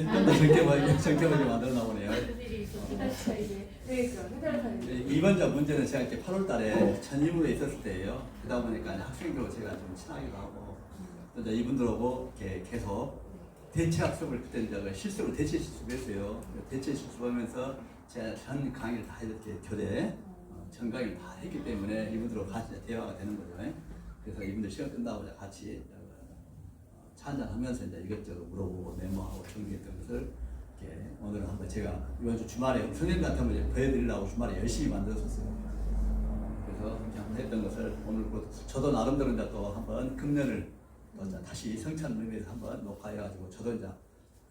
좀더 정켜보게 만들어 나오네요. 이번 문제는 제가 이렇게 8월 달에 전임으로 있었을 때예요. 그러다 보니까 학생들하고 제가 좀 친하기도 하고, 또 이제 이분들하고 이렇게 계속 대체 학습을 그때 이제 실습으로 대체 실습했어요. 대체 실습하면서 제가 전 강의를 다 이렇게 교대 전 강의를 다 했기 때문에 이분들하고 같이 대화가 되는 거죠. 그래서 이분들 시간 끝나고 같이 차 한잔 하면서 이제 이것저것 물어보고 메모하고 정리했던 것을 이렇게 오늘은 한번 제가 이번 주 주말에 선생님한테 한번 보여드리려고 주말에 열심히 만들었었어요. 그래서 이렇게 한번 했던 것을 오늘 저도 나름대로 이제 또 한번 금년을 또 다시 성찬 의미에서 한번 녹화해가지고 저도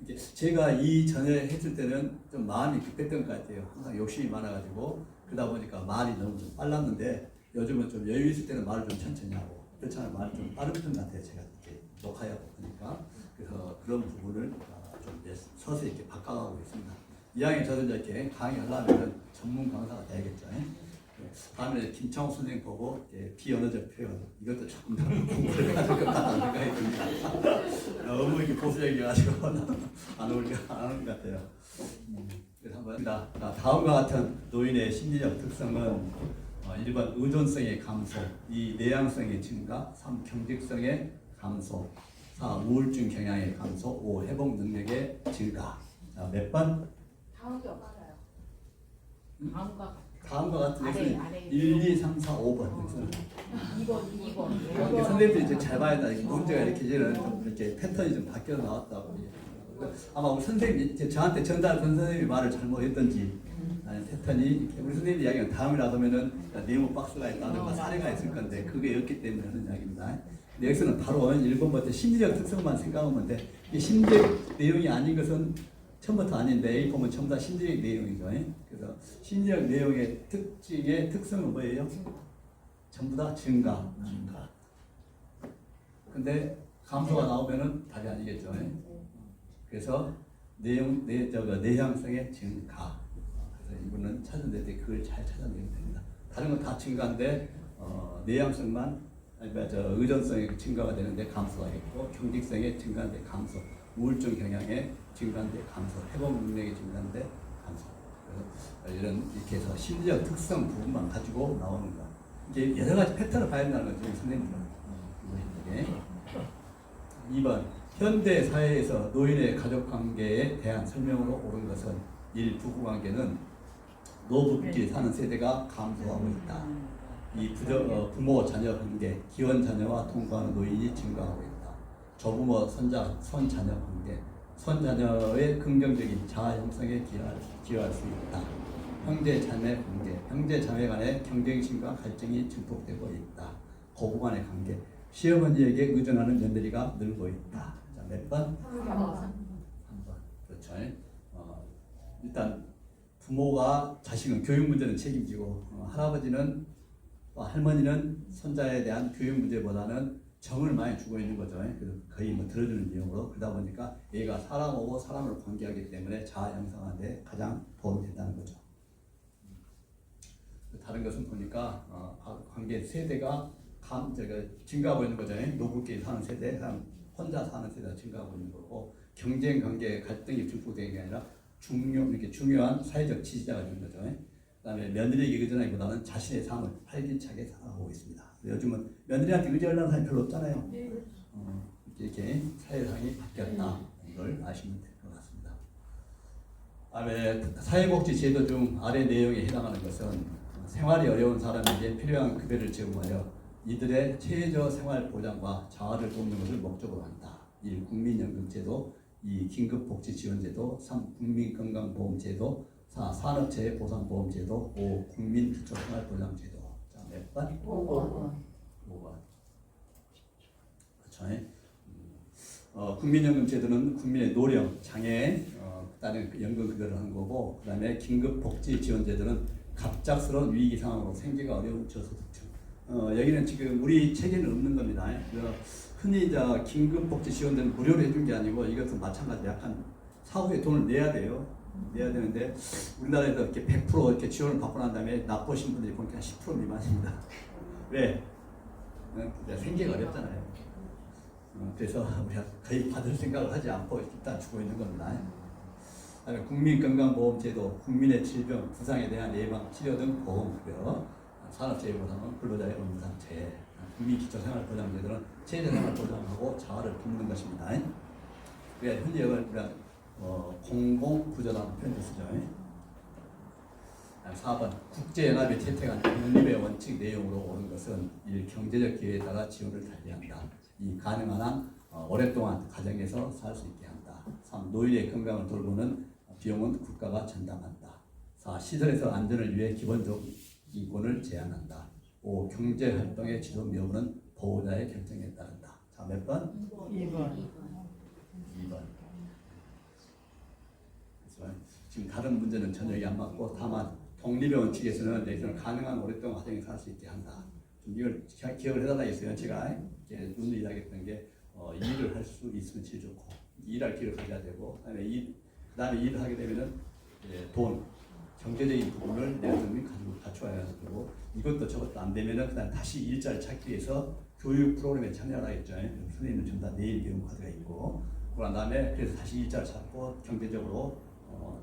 이제 제가 이 전에 했을 때는 좀 마음이 급했던 것 같아요. 항상 욕심이 많아가지고 그러다 보니까 말이 너무 좀 빨랐는데 요즘은 좀 여유 있을 때는 말을 좀 천천히 하고 그렇잖아요. 말이 좀 빠른 편 같아요. 제가 이렇게 녹화하고 보니까 그래서 그런 부분을 좀 서서히 이렇게 바꿔가고 있습니다. 이왕에 저도 이렇게 강의하려면 전문 강사가 돼야겠죠. 다음에 김창호 선생님 보고 비언어적 표현 이것도 조금 더 공부를 해야 될 것 같다는 생각이 듭니다. 너무 이렇게 보수적이어가지고 안 어울리는 것 같아요. 그래서 한번 다음과 같은 노인의 심리적 특성은 1번 의존성의 감소, 2. 내향성의 증가, 3. 경직성의 감소, 4. 우울증 경향의 감소, 5. 회복 능력의 증가. 자, 몇 번? 다음이 없어요. 다음과 같은 것은 1, 2, 3, 4, 5번. 2번. 선생님들이 이제 잘 봐야 된다. 문제가 이렇게 좀 이렇게 패턴이 좀 바뀌어 나왔다고. 아마 우리 선생님이 저한테 전달한 선생님이 말을 잘못했던지 아니 패턴이 이렇게 우리 선생님 이야기는 다음이라도 하면은 네모 박스가 있다든가 사례가 있을 건데 그게 없기 때문에 하는 이야기입니다. 근데 여기서는 바로 1번부터 심리적 특성만 생각하면 돼. 이 심리적 내용이 아닌 것은 처음부터 아닌데 A 보면 전부 다 심리적 내용이죠. 그래서 심리적 내용의 특징의 특성은 뭐예요? 전부 다 증가. 근데 감소가 나오면은 답이 아니겠죠. 그래서 내향성의 증가. 그래서 이분은 찾아낼 그걸 잘 찾아내면 됩니다. 다른 건 다 증가인데 내향성만 의존성의 증가가 되는데 감소가 있고 경직성의 증가인데 감소, 우울증 경향의 증가인데 감소, 회복 능력의 증가인데 감소. 그래서 이렇게 해서 심리적 특성 부분만 가지고 나오는 거. 이제 여러 가지 패턴을 봐야 된다는 거죠, 선생님들은. 2번. 현대 사회에서 노인의 가족 관계에 대한 설명으로 옳은 것은 1. 부부관계는 노부끼리 사는 세대가 감소하고 있다. 2. 부모 자녀 관계, 기혼 자녀와 통과하는 노인이 증가하고 있다. 조부모 손자녀 관계, 손자녀의 긍정적인 자아 형성에 기여할 수 있다. 형제 자매 관계, 형제 자매 간의 경쟁심과 갈등이 증폭되고 있다. 고부 간의 관계, 시어머니에게 의존하는 며느리가 늘고 있다. 자, 몇 번? 3번. 그렇죠. 일단 부모가 자식은 교육 문제는 책임지고 할아버지는 할머니는 손자에 대한 교육 문제보다는 정을 많이 주고 있는 거죠. 그래서 거의 들어주는 내용으로 그러다 보니까 얘가 사람하고 사람을 관계하기 때문에 자아 형성하는데 가장 도움이 된다는 거죠. 다른 것은 보니까 관계 세대가 증가하고 있는 거죠. 노부끼리 사는 세대, 혼자 사는 세대가 증가하고 있는 거고 경쟁 관계 갈등이 증폭되는 게 아니라 이렇게 중요한 사회적 지지자가 되는 거죠. 그다음에 며느리에게 의존하기보다는 자신의 삶을 활기차게 살아가고 있습니다. 요즘은 며느리한테 의존하는 사람이 별로 없잖아요. 이렇게 사회상이 바뀌었다. 이걸 아시면 될 것 같습니다. 다음에 사회복지 제도 중 아래 내용에 해당하는 것은 생활이 어려운 사람에게 필요한 급여를 제공하여 이들의 최저 생활 보장과 자아를 돕는 것을 목적으로 한다. 1. 국민연금제도, 2. 긴급복지지원제도, 3. 국민건강보험제도, 4. 산업재해보상보험제도, 5. 국민기초생활보장제도. 자, 몇 번? 5번. 그렇죠. 국민연금제도는 국민의 노령, 장애, 그다음에 연금급여를 한 거고, 그다음에 긴급복지지원제도는 갑작스러운 위기 상황으로 생계가 어려운 저소득층. 여기는 지금 우리 책에는 없는 겁니다. 흔히 긴급복지 지원은 무료로 해준 게 아니고 이것도 마찬가지 약간 사후에 돈을 내야 돼요. 내야 되는데 우리나라에서 이렇게 100% 이렇게 지원을 받고 난 다음에 나쁘신 분들이 보니까 10% 미만입니다. 왜? 생계가 어렵잖아요. 그래서 우리가 거의 받을 생각을 하지 않고 일단 주고 있는 겁니다. 국민건강보험제도, 국민의 질병, 부상에 대한 예방, 치료 등 보험급여, 산업재해보상은 근로자의 업무상체, 국민기초생활보장제도는 체제생활보장하고 자아를 돕는 것입니다. 우리가 흔히 우리가 공공구조라는 표현을 쓰죠. 4번 국제연합이 채택한 독립의 원칙 내용으로 옳은 것은 1. 경제적 기회에 따라 지원을 달리한다. 2. 가능한 한 오랫동안 가정에서 살 수 있게 한다. 3. 노인의 건강을 돌보는 비용은 국가가 전담한다. 4. 시설에서 안전을 위해 기본적 인권을 제한한다. 5. 경제활동의 지속 여부는 보호자의 결정에 따른다. 자, 몇 번? 2번. 2번. 지금 다른 문제는 전혀 안 맞고 다만 독립의 원칙에서는 여기서는 가능한 오랫동안 가정에 살 수 있게 한다. 좀 이걸 기억을 해달라겠어요. 제가 이렇게 눈을 이야기했던 게 일을 할 수 있으면 제일 좋고 일할 기회를 가져야 되고 그다음에 일을 하게 되면은 돈, 경제적인 부분을 내가 좀 가지고 갖춰야 되고 이것도 저것도 안 되면은 그다음 다시 일자를 찾기 위해서 교육 프로그램에 참여를 하겠죠. 선생님은 전부 다 내일 교육 과제가 있고 그런 다음에 그래서 다시 일자를 찾고 경제적으로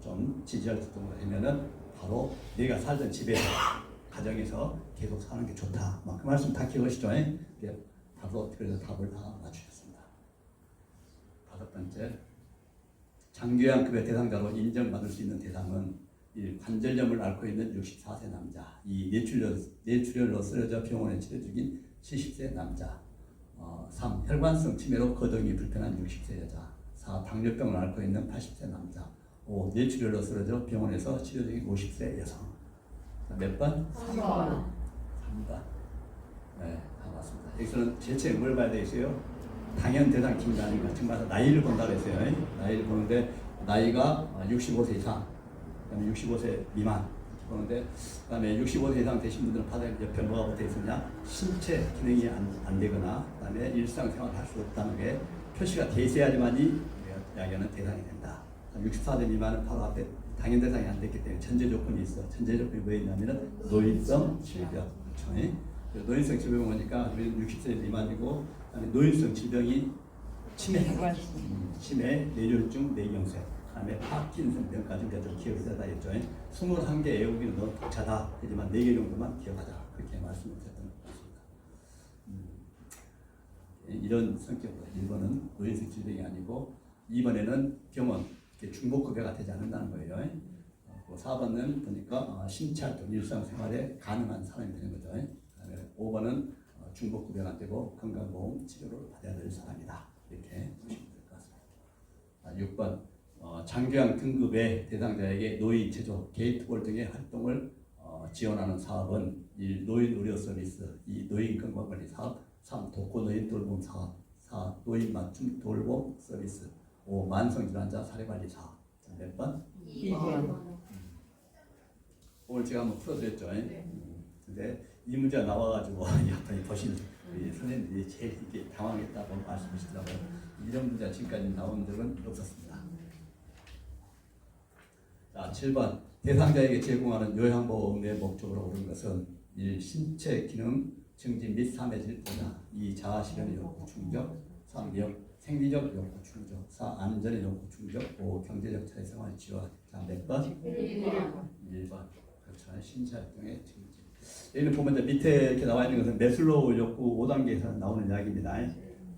좀 지지할 수 있도록 되면은 바로 내가 살던 집에서 가정에서 계속 사는 게 좋다. 그 말씀 다 기억하시죠? 바로 그래서 답을 다 맞추셨습니다. 5번째, 장기요양급여 대상자로 인정받을 수 있는 대상은 1. 관절염을 앓고 있는 64세 남자, 2. 뇌출혈로 쓰러져 병원에 치료 중인 70세 남자, 3. 혈관성 치매로 거동이 불편한 60세 여자, 4. 당뇨병을 앓고 있는 80세 남자, 5. 뇌출혈로 쓰러져 병원에서 치료 중인 50세 여성. 몇 번? 3번. 3번. 네, 다 맞습니다. 여기서는 대체 뭘 봐야 되겠어요? 당연 대상 kim단인가 지금 봐서 나이를 본다고 했어요. 나이를 보는데 나이가 65세 이상, 그다음에 65세 미만 보는데 그다음에 65세 이상 되신 분들은 바닥에 옆에 뭐가 붙어 있었냐? 신체 기능이 안 되거나 그다음에 일상생활을 할 수 없다는 게 표시가 돼 있어야지만이 이야기하는 대상이 된다. 64세 미만은 바로 앞에 당연 대상이 안 됐기 때문에 전제 조건이 있어. 전제 조건이 뭐였냐면은 노인성 질병. 그렇죠? 노인성 질병 보니까 60세 미만이고 그다음에 노인성 질병이 치매, 뇌졸중, 뇌경색, 그다음에 파킨슨 병까지 우리가 좀 기억을 해야 되겠죠. 21개 애국이는 너무 벅차다. 하지만 4개 정도만 기억하자. 그렇게 말씀을 드렸던 것 같습니다. 이런 성격으로 1번은 노인성 질병이 아니고 2번에는 병원 중복급여가 되지 않는다는 거예요. 4번은 보니까 신체활동, 일상생활에 가능한 사람이 되는 거죠. 5번은 중복급여가 안 되고 건강보험 치료를 받아야 될 사람이다. 이렇게 보시면 될 것 같습니다. 6번 장기요양 등급의 대상자에게 노인 제조, 게이트볼 등의 활동을 지원하는 사업은 1. 노인 의료 서비스, 2. 노인 건강관리 사업, 3. 독거노인 돌봄 사업, 4. 노인 맞춤 돌봄 서비스, 5. 만성질환자 사례관리 사업. 몇 번? 2번. 오늘 제가 한번 풀어드렸죠. 근데 이 문제가 나와가지고 약간 보신 우리 선생님들이 제일 이렇게 당황했다고 말씀하시더라고요. 이런 문제가 지금까지 나온 적은 없었습니다. 자, 7번 대상자에게 제공하는 요양보험의 목적으로 옳은 것은 1. 신체 기능 증진 및 삶의 질 보장, 2. 자아실현의 욕구 충족, 3. 생리적 욕구 충족, 4. 안전의 욕구 충족, 5. 경제적 사회생활 지원. 자, 몇 번? 1번. 그렇죠. 신체활동의 증진. 여기는 보면 이제 밑에 이렇게 나와 있는 것은 매슬로우 욕구 5단계에서 나오는 이야기입니다.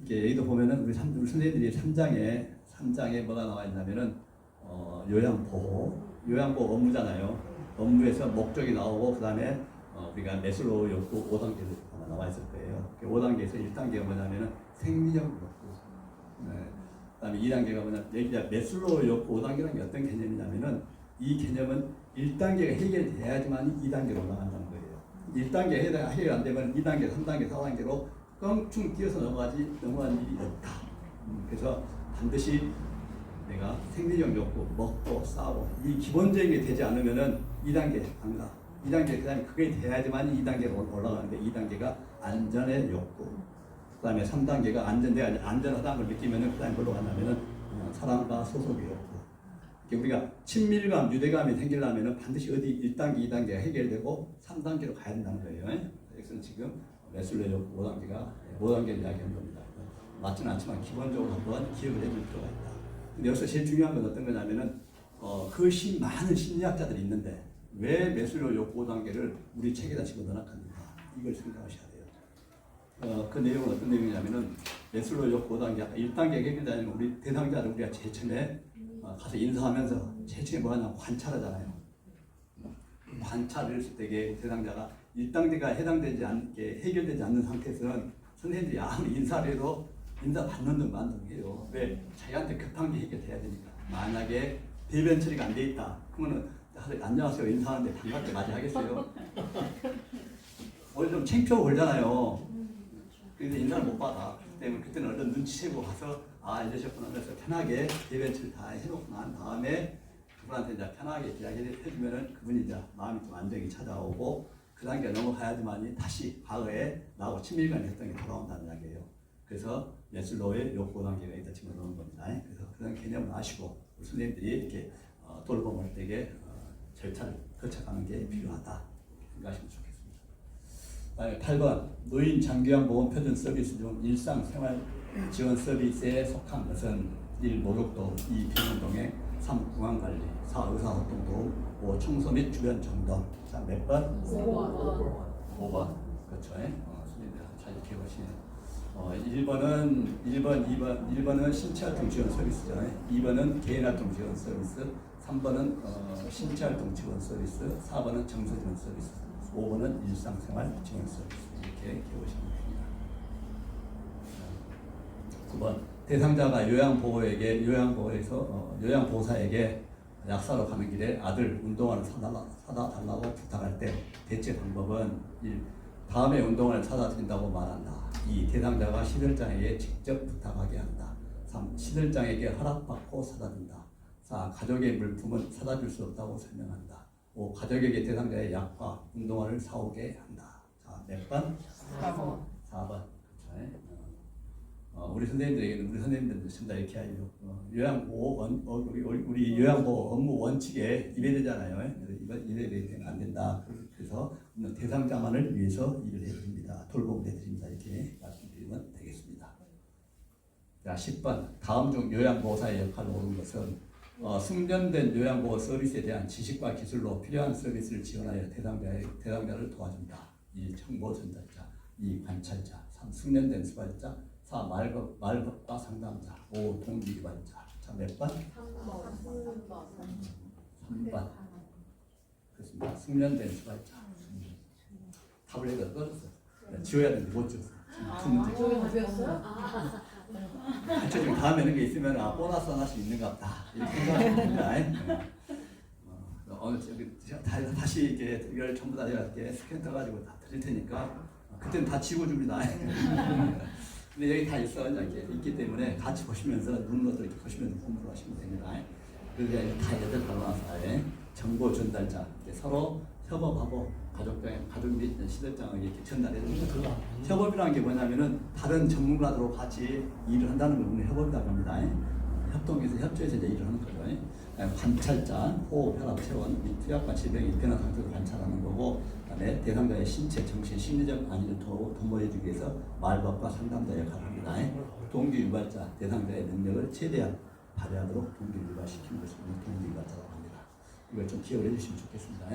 이게 여기도 보면은 우리 선생님들이 3장에 뭐가 나와 있냐면은 요양보호 업무잖아요. 업무에서 목적이 나오고 그다음에 우리가 매슬로우 욕구 5단계도 아마 나와 있을 거예요. 5단계에서 1단계가 뭐냐면은 생리적 욕구. 그다음에 2단계가 뭐냐? 여기 매슬로우 욕구 5단계라는 게 어떤 개념이냐면은 이 개념은 1단계가 해결돼야지만 2단계로 올라간다는 거예요. 1단계 해결 안 되면 2단계, 3단계, 4단계로 껑충 뛰어서 넘어가는 일이 없다. 그래서 반드시 내가 생리적 욕구, 먹고 싸고 이 기본적인 게 되지 않으면은 2단계 안 가. 2단계 그다음에 그게 돼야지만 2단계로 올라가는데 2단계가 안전의 욕구. 그다음에 3단계가 안전하다는 걸 느끼면은 그다음에 뭘로 가냐면은 사랑과 소속의 욕구. 우리가 친밀감, 유대감이 생기려면 반드시 어디 1단계, 2단계가 해결되고 3단계로 가야 된다는 거예요. 그래서 지금 매슬로우 욕구 5단계를 이야기하는 겁니다. 맞지는 않지만 기본적으로 한번 기억을 해줄 필요가 있다. 근데 여기서 제일 중요한 건 어떤 거냐면은 많은 심리학자들이 있는데 왜 매슬로우 욕구 단계를 우리 책에다 집어넣었는가 이걸 생각하셔야 돼요. 그 내용은 어떤 내용이냐면은 매슬로우 욕구 단계 1단계 해결자는 우리 대상자를 우리가 제일 처음에 가서 인사하면서 제일 처음에 뭐 하냐면 관찰하잖아요. 관찰을 했을 때 대상자가 1단계가 해당되지 않게 해결되지 않는 상태에서는 선생님들이 아무리 인사를 해도 인사 받는 등 만든 해요. 왜? 자기한테 급한 게 해결돼야 되니까. 만약에 대변 처리가 안 돼 있다. 그러면은 안녕하세요 인사하는데 반갑게 맞이하겠어요? 오늘 좀 창피하고 그러잖아요. 그래서 인사를 못 받아. 그렇기 때문에 그때는 얼른 눈치채고 가서 이러셨구나 그래서 편하게 대변 처리 다 해놓고 난 다음에 그분한테 이제 편하게 이야기를 해주면은 그분이 이제 마음이 좀 안정이 찾아오고 그 단계 넘어가야지만이 다시 과거에 나하고 친밀감이 했던 게 돌아온다는 이야기예요. 그래서 매슬로우의 욕구 단계가 있다 지금 넣은 겁니다. 그래서 그런 개념을 아시고 우리 선생님들이 이렇게 돌봄할 때에 절차를 거쳐가는 게 필요하다 생각하시면 좋겠습니다. 다음에 8번 노인 장기요양 보험 표준 서비스 중 일상생활 지원 서비스에 속한 것은 1. 목욕도 2. 병원동행 3. 구강관리 4. 의사소통 도움 5. 청소 및 주변 정돈. 자, 몇 번? 5번. 그렇죠. 선생님들 잘 기억하시네요. 1번은 신체활동 지원 서비스잖아요. 2번은 개인활동 지원 서비스, 3번은 신체활동 지원 서비스, 4번은 정서 지원 서비스, 5번은 일상생활 지원 서비스. 이렇게 기억하시면 됩니다. 9번 대상자가 요양보호사에게 약사로 가는 길에 아들 운동화를 사다 달라고 부탁할 때 대체 방법은 1. 다음에 운동화를 사다 드린다고 말한다. 2. 대상자가 시설장에게 직접 부탁하게 한다. 3. 시설장에게 허락받고 사다 준다. 4. 가족의 물품은 사다 줄 수 없다고 설명한다. 5. 가족에게 대상자의 약과 운동화를 사오게 한다. 자, 몇 번? 4번. 4번. 우리 선생님들은 전부 다 이렇게 하죠. 우리 요양보호 업무 원칙에 위배되잖아요. 그래서 이번 위배되면 안 된다. 그래서 대상자만을 위해서 일을 해드립니다. 돌봄을 해드립니다. 이렇게 말씀드리면 되겠습니다. 자, 10번 다음 중 요양보호사의 역할을 모르는 것은 숙련된 요양보호 서비스에 대한 지식과 기술로 필요한 서비스를 지원하여 대상자를 도와준다. 1. 정보 전달자 2. 관찰자 3. 숙련된 수발자 4. 말법과 상담자 5. 동기 유발자. 자, 몇 번? 3번. 그렇습니다. 숙련된 수발자. 답을 해도 떨었어. 지워야 되는데 못 지웠어. 두 문제. 가르쳐주면 다음에 이런 게 있으면 보너스 하나씩 있는가 보다. 이렇게 생각하시면 됩니다. 다시 이걸 전부 다 이렇게 스캔 떠가지고 다 드릴 테니까 그때는 다 지워줍니다. 근데 여기 다 있어 있기 때문에 같이 보시면서 눈으로도 이렇게 보시면서 공부를 하시면 됩니다. 그래서 다 얘들 나눠서 정보 전달자 서로 협업하고 가족 및 시설장에게 이렇게 전달해주는 거죠. 협업이라는 게 뭐냐면은 다른 전문가들하고 같이 일을 한다는 걸 우리는 협업이라고 합니다. 협동해서 협조해서 이제 일을 하는 거죠. 관찰자, 호흡, 혈압, 체온 및 투약과 질병의 변화 상태를 관찰하는 거고, 그다음에 대상자의 신체, 정신, 심리적 안위를 도모해주기 위해서 말법과 상담자 역할을 합니다. 동기 유발자, 대상자의 능력을 최대한 발휘하도록 동기 유발시키는 것을 동기 유발자라고 합니다. 이걸 좀 기억을 해주시면 좋겠습니다.